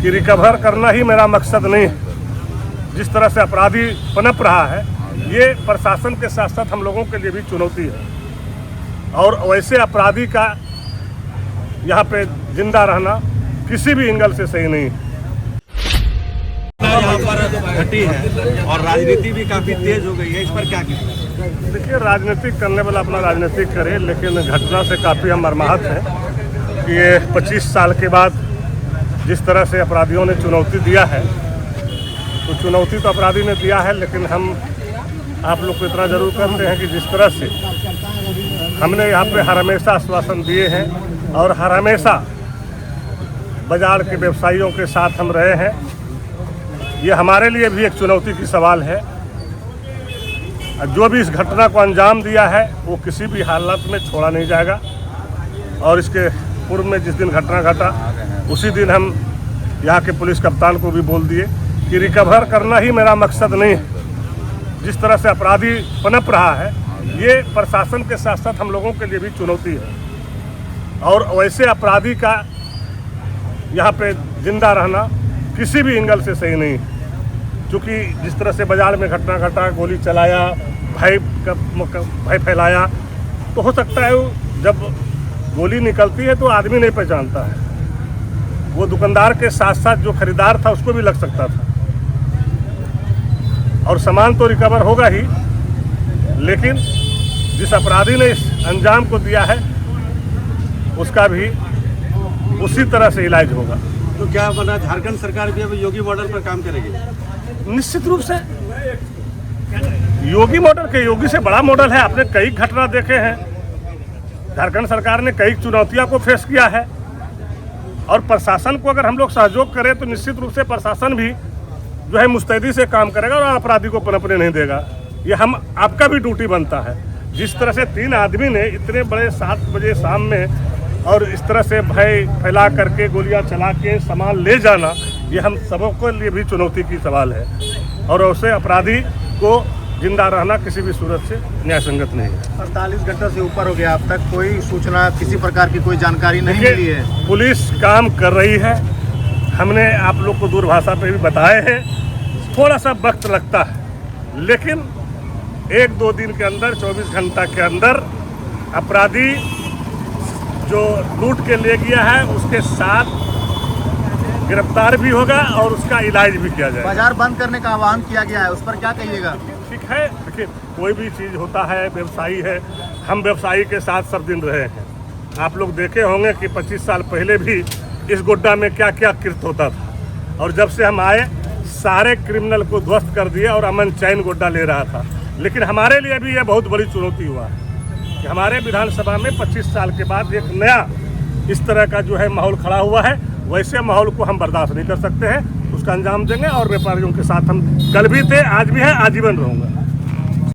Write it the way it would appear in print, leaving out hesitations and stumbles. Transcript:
कि रिकवर करना ही मेरा मकसद नहीं है। जिस तरह से अपराधी पनप रहा है, ये प्रशासन के साथ साथ हम लोगों के लिए भी चुनौती है। और वैसे अपराधी का यहाँ पे जिंदा रहना किसी भी एंगल से सही नहीं है। यहाँ पर घटी है और राजनीति भी काफी तेज हो गई है, इस पर क्या कहें? देखिए, राजनीतिक करने वाला अपना राजनीतिक करे, लेकिन घटना से काफ़ी हम मर्माहत हैं कि ये 25 साल के बाद जिस तरह से अपराधियों ने चुनौती दिया है, तो चुनौती तो अपराधी ने दिया है, लेकिन हम आप लोग को इतना ज़रूर करते हैं कि जिस तरह से हमने यहाँ पे हर हमेशा आश्वासन दिए हैं और हर हमेशा बाजार के व्यवसायियों के साथ हम रहे हैं, ये हमारे लिए भी एक चुनौती की सवाल है। जो भी इस घटना को अंजाम दिया है वो किसी भी हालत में छोड़ा नहीं जाएगा। और इसके पूर्व में जिस दिन घटना घटा, उसी दिन हम यहाँ के पुलिस कप्तान को भी बोल दिए कि रिकवर करना ही मेरा मकसद नहीं है। जिस तरह से अपराधी पनप रहा है, ये प्रशासन के साथ साथ हम लोगों के लिए भी चुनौती है। और वैसे अपराधी का यहाँ पे जिंदा रहना किसी भी एंगल से सही नहीं है। क्योंकि जिस तरह से बाजार में घटना घटा, गोली चलाया, भय फैलाया, तो हो सकता है जब गोली निकलती है तो आदमी नहीं पहचानता है। वो दुकानदार के साथ साथ जो खरीदार था उसको भी लग सकता था। और सामान तो रिकवर होगा ही, लेकिन जिस अपराधी ने इस अंजाम को दिया है उसका भी उसी तरह से इलाज होगा। तो क्या बना, झारखंड सरकार भी अब योगी मॉडल पर काम करेगी? निश्चित रूप से योगी मॉडल के योगी से बड़ा मॉडल है। आपने कई घटना देखे हैं, झारखंड सरकार ने कई चुनौतियों को फेस किया है। और प्रशासन को अगर हम लोग सहयोग करें तो निश्चित रूप से प्रशासन भी जो है मुस्तैदी से काम करेगा और अपराधी को पनपने नहीं देगा। ये हम आपका भी ड्यूटी बनता है। जिस तरह से 3 आदमी ने इतने बड़े 7 बजे शाम में और इस तरह से भय फैला करके गोलियां चला के सामान ले जाना, ये हम सबों के लिए भी चुनौती की सवाल है। और उससे अपराधी को जिंदा रहना किसी भी सूरत से न्याय संगत नहीं है। 48 घंटे से ऊपर हो गया, अब तक कोई सूचना, किसी प्रकार की कोई जानकारी नहीं मिली है। पुलिस काम कर रही है, हमने आप लोग को दूरभाषा पे भी बताए हैं। थोड़ा सा वक्त लगता है, लेकिन 1-2 दिन के अंदर, 24 घंटा के अंदर अपराधी जो लूट के ले गया है उसके साथ गिरफ्तार भी होगा और उसका इलाज भी किया जाएगा। बाजार बंद करने का आह्वान किया गया है, उस पर क्या कहिएगा? ठीक है, देखिए, कोई भी चीज़ होता है, व्यवसायी है, हम व्यवसायी के साथ सब दिन रहे हैं। आप लोग देखे होंगे कि 25 साल पहले भी इस गोड्डा में क्या क्या कृत्य होता था। और जब से हम आए, सारे क्रिमिनल को ध्वस्त कर दिया और अमन चैन गोड्डा ले रहा था। लेकिन हमारे लिए भी यह बहुत बड़ी चुनौती हुआ है कि हमारे विधानसभा में 25 साल के बाद एक नया इस तरह का जो है माहौल खड़ा हुआ है। वैसे माहौल को हम बर्दाश्त नहीं कर सकते हैं, उसका अंजाम देंगे। और व्यापारियों के साथ हम कल भी थे, आज भी हैं, आजीवन रहूँगा।